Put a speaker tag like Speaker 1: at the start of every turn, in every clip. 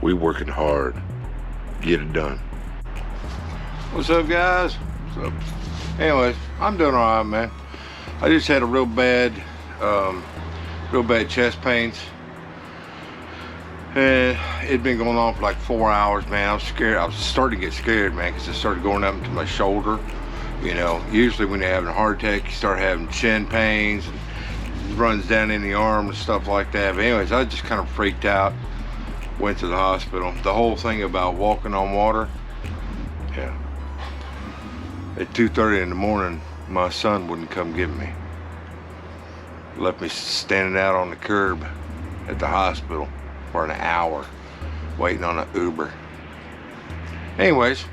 Speaker 1: We working hard. Get it done.
Speaker 2: What's up, guys? What's up? Anyways, I'm doing all right, man. I just had a real bad chest pains. And it'd been going on for like 4 hours, man. I was scared. I was starting to get scared, man, because it started going up into my shoulder. You know, usually when you're having a heart attack, you start having chin pains and it runs down in the arm and stuff like that. But anyways, I just kind of freaked out. Went to the hospital. The whole thing about walking on water, yeah. At 2:30 in the morning, my son wouldn't come get me. Left me standing out on the curb at the hospital for an hour, waiting on an Uber. Anyways,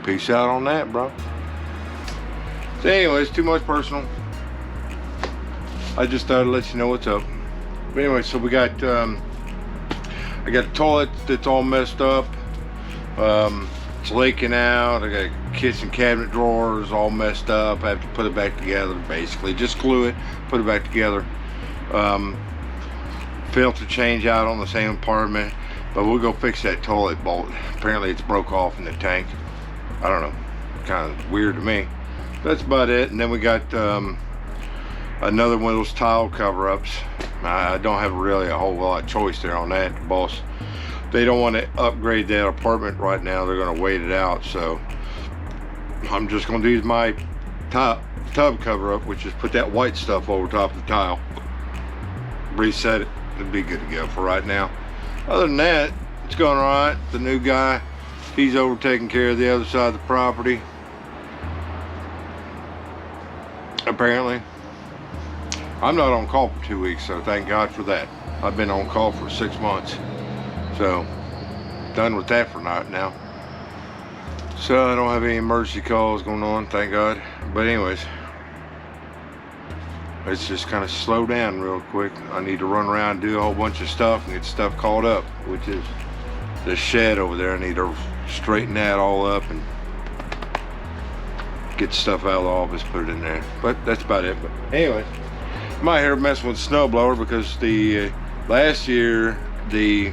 Speaker 2: peace out on that, bro. So anyways, too much personal. I just thought I'd let you know what's up. But anyway, so we got, I got the toilet that's all messed up. It's leaking out. I got kitchen cabinet drawers all messed up. I have to put it back together, basically. Just glue it, put it back together. Filter change out on the same apartment, but we'll go fix that toilet bolt. Apparently it's broke off in the tank. I don't know, kind of weird to me. That's about it. And then we got another one of those tile cover-ups. I don't have really a whole lot of choice there on that. The boss, they don't want to upgrade that apartment right now. They're going to wait it out, so I'm just going to use my tub cover-up, which is put that white stuff over top of the tile, reset it. It'd be good to go for right now. Other than that, it's going all right. The new guy, he's over taking care of the other side of the property, apparently. I'm not on call for 2 weeks, so thank God for that. I've been on call for 6 months, so done with that for now. So I don't have any emergency calls going on, thank God. But anyways, let's just kind of slow down real quick. I need to run around and do a whole bunch of stuff and get stuff caught up, which is the shed over there. I need to straighten that all up and get stuff out of the office, put it in there. But that's about it. But anyway, I'm out here messing with the snowblower because the last year the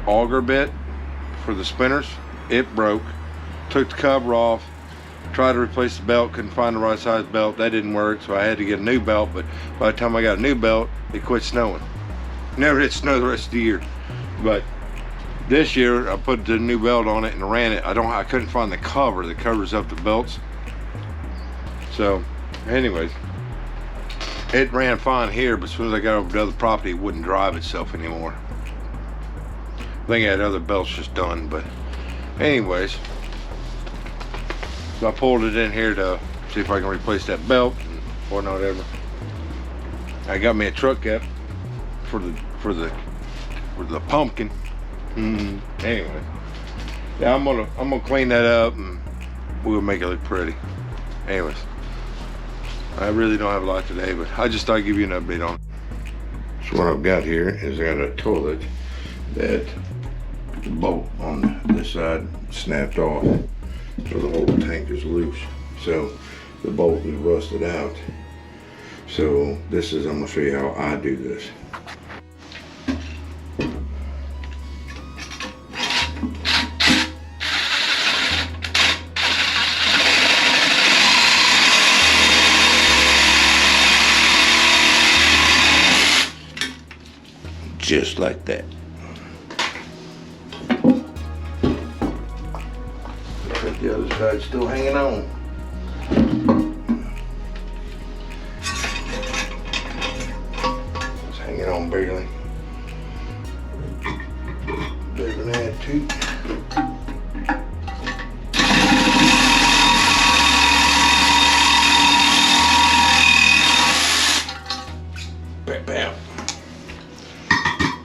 Speaker 2: auger bit for the spinners, it broke. Took the cover off, tried to replace the belt, couldn't find the right size belt. That didn't work, so I had to get a new belt. But by the time I got a new belt, it quit snowing. Never did snow the rest of the year. But this year I put the new belt on it and ran it. I couldn't find the cover that covers up the belts. So anyways, it ran fine here, but as soon as I got over to the other property, it wouldn't drive itself anymore. I think I had other belts just done, but anyways, so I pulled it in here to see if I can replace that belt or whatever. I got me a truck cap for the pumpkin. Anyway, yeah, I'm gonna clean that up and we'll make it look pretty. Anyways, I really don't have a lot today, but I just thought I'd give you an update on it. So what I've got here is I got a toilet that the bolt on this side snapped off, so the whole tank is loose. So the bolt is rusted out. So this is, I'm gonna show you how I do this. Just like that. The other side's still hanging on. It's hanging on barely. Bit of an attitude. Bam, bam.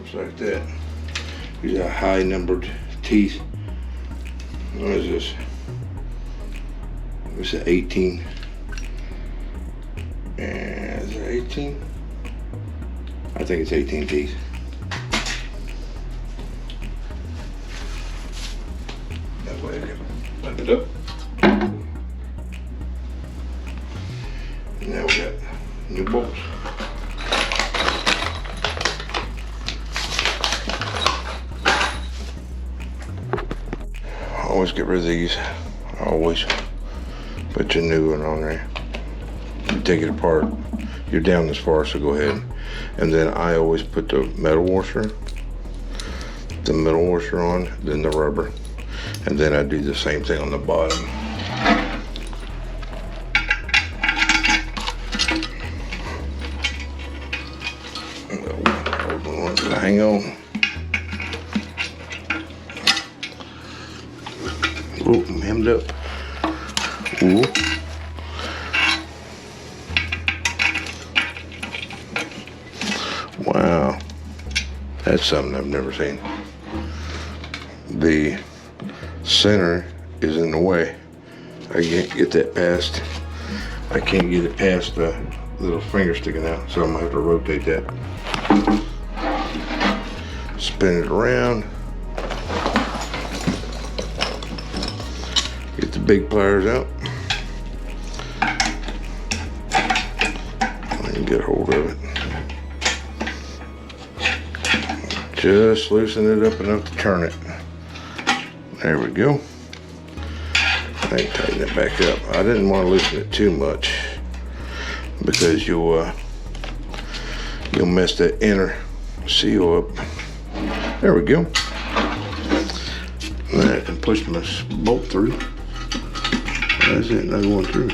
Speaker 2: Just like that. These are high numbered teeth. What is this? It's an 18. And is it 18? I think it's 18 teeth. That way I can lift it up. And now we got new bolts. always get rid of these. Always put your new one on there. You take it apart. You're down this far, so go ahead. And then I always put the metal washer on, then the rubber, and then I do the same thing on the bottom. Hang on. Oh, I'm hemmed up. Ooh. Wow. That's something I've never seen. The center is in the way. I can't get that past. I can't get it past the little finger sticking out, so I'm gonna have to rotate that. Spin it around. Get the big pliers out. And get a hold of it. Just loosen it up enough to turn it. There we go. I can tighten it back up. I didn't want to loosen it too much because you'll mess that inner seal up. There we go. And then I can push my bolt through. That's it, not going through.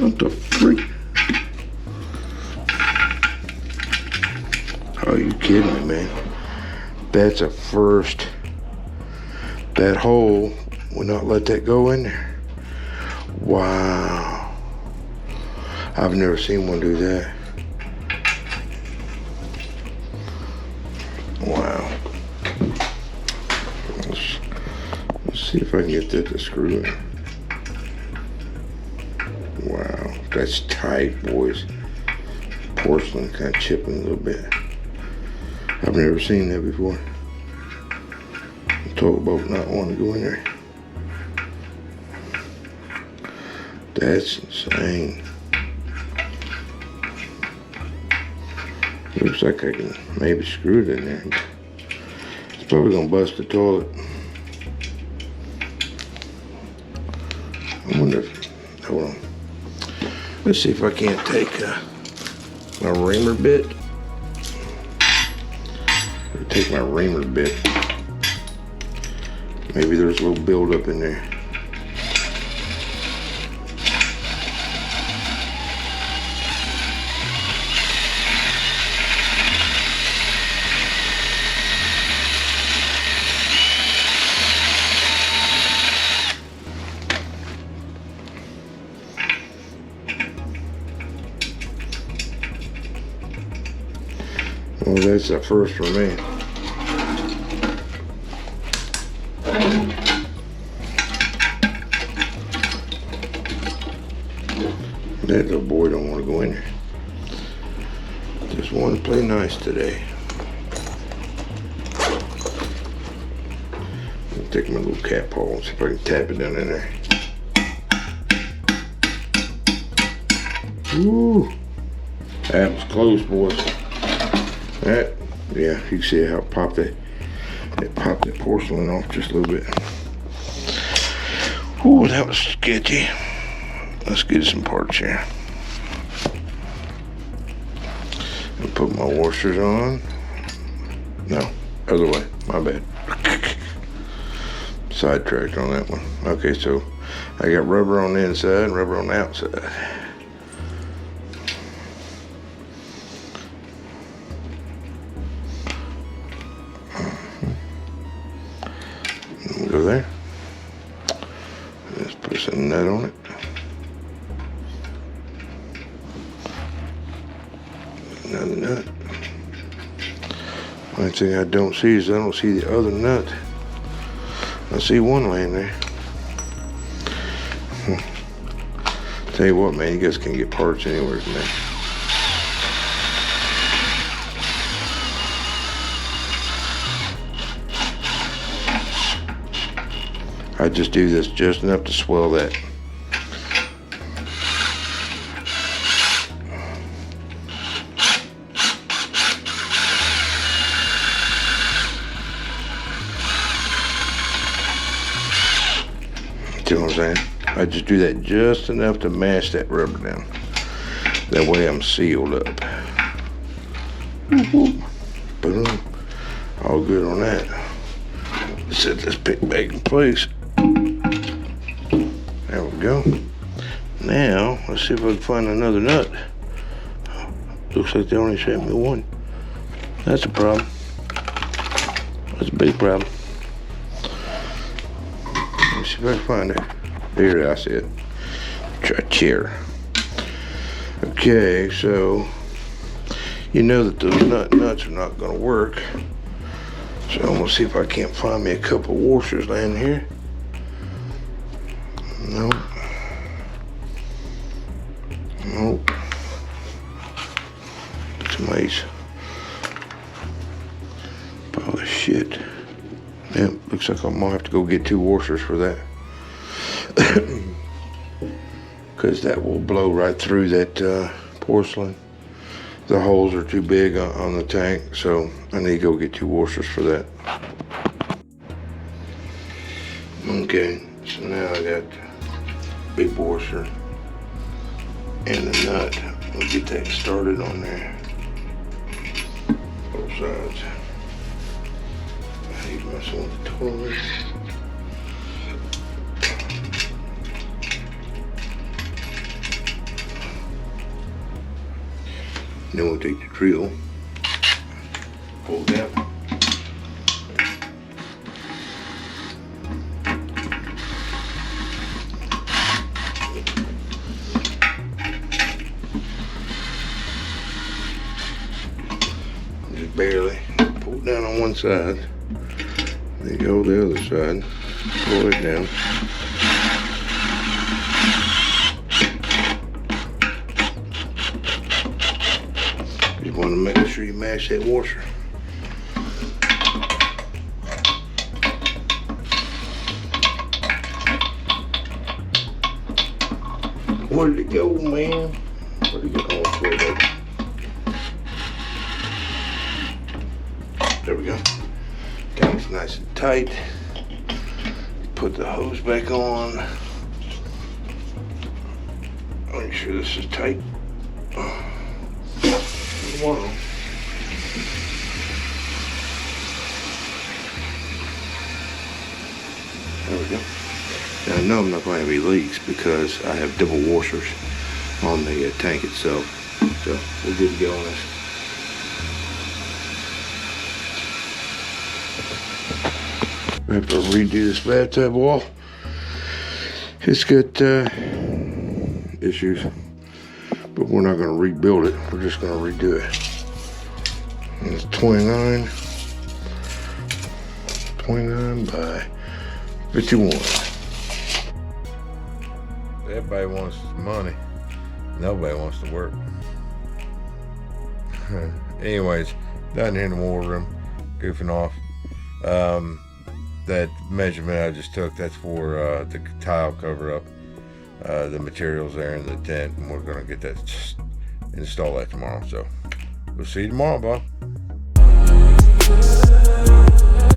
Speaker 2: What the freak? Are you kidding me, man? That's a first. That hole will not let that go in there. Wow. I've never seen one do that. Wow. Let's see if I can get that to screw in. Wow, that's tight, boys. Porcelain kind of chipping a little bit. I've never seen that before. Talk about not wanting to go in there. That's insane. Looks like I can maybe screw it in there. It's probably gonna bust the toilet. I wonder if, hold on. Let's see if I can't take my reamer bit. Take my reamer bit. Maybe there's a little buildup in there. Well, that's a first for me. That little boy don't want to go in there. Just want to play nice today. I'll take my little cat paw and see if I can tap it down in there. Ooh, that was close, boys. That, yeah, you can see how it popped that porcelain off just a little bit. Ooh, that was sketchy. Let's get some parts here. And put my washers on. No, other way, my bad. Sidetracked on that one. Okay, so I got rubber on the inside and rubber on the outside. Go there. Let's put some nut on it. Another nut. One thing I don't see is I don't see the other nut. I see one laying there. Tell you what, man, you guys can get parts anywhere, man. I just do this just enough to swell that. I just do that just enough to mash that rubber down. That way I'm sealed up. Boom. All good on that. Set this pick back in place. There we go. Now, let's see if I can find another nut. Looks like they only sent me one. That's a problem. That's a big problem. Let's see if I can find it. There, I see it. Try a chair. Okay, so you know that those nuts are not going to work. So I'm going to see if I can't find me a couple washers laying here. Nope. Nope. It's a maze. Pile of shit. Yep, looks like I might have to go get 2 washers for that. Because that will blow right through that porcelain. The holes are too big on the tank, so I need to go get 2 washers for that. Okay, so now I got big washer and the nut. We'll get that started on there. Both sides. I need myself a toilet. Then we'll take the drill, pull that. Just barely pull it down on one side, then go the other side, pull it down. You want to make sure you mash that washer. Where did it go, man? Where did it go? Oh, there it goes. There we go. Tank's nice and tight. Put the hose back on. Make sure this is tight. One. There we go. Now I know I'm not going to have any leaks because I have double washers on the tank itself. So we're good to go on this. We have to redo this bathtub wall. It's got issues. But we're not going to rebuild it. We're just going to redo it. And it's 29 by 51. Everybody wants money. Nobody wants to work. Anyways, down here in the war room, goofing off. That measurement I just took, that's for the tile cover up. The materials there in the tent, and we're gonna get that, install that tomorrow. So we'll see you tomorrow, Bob.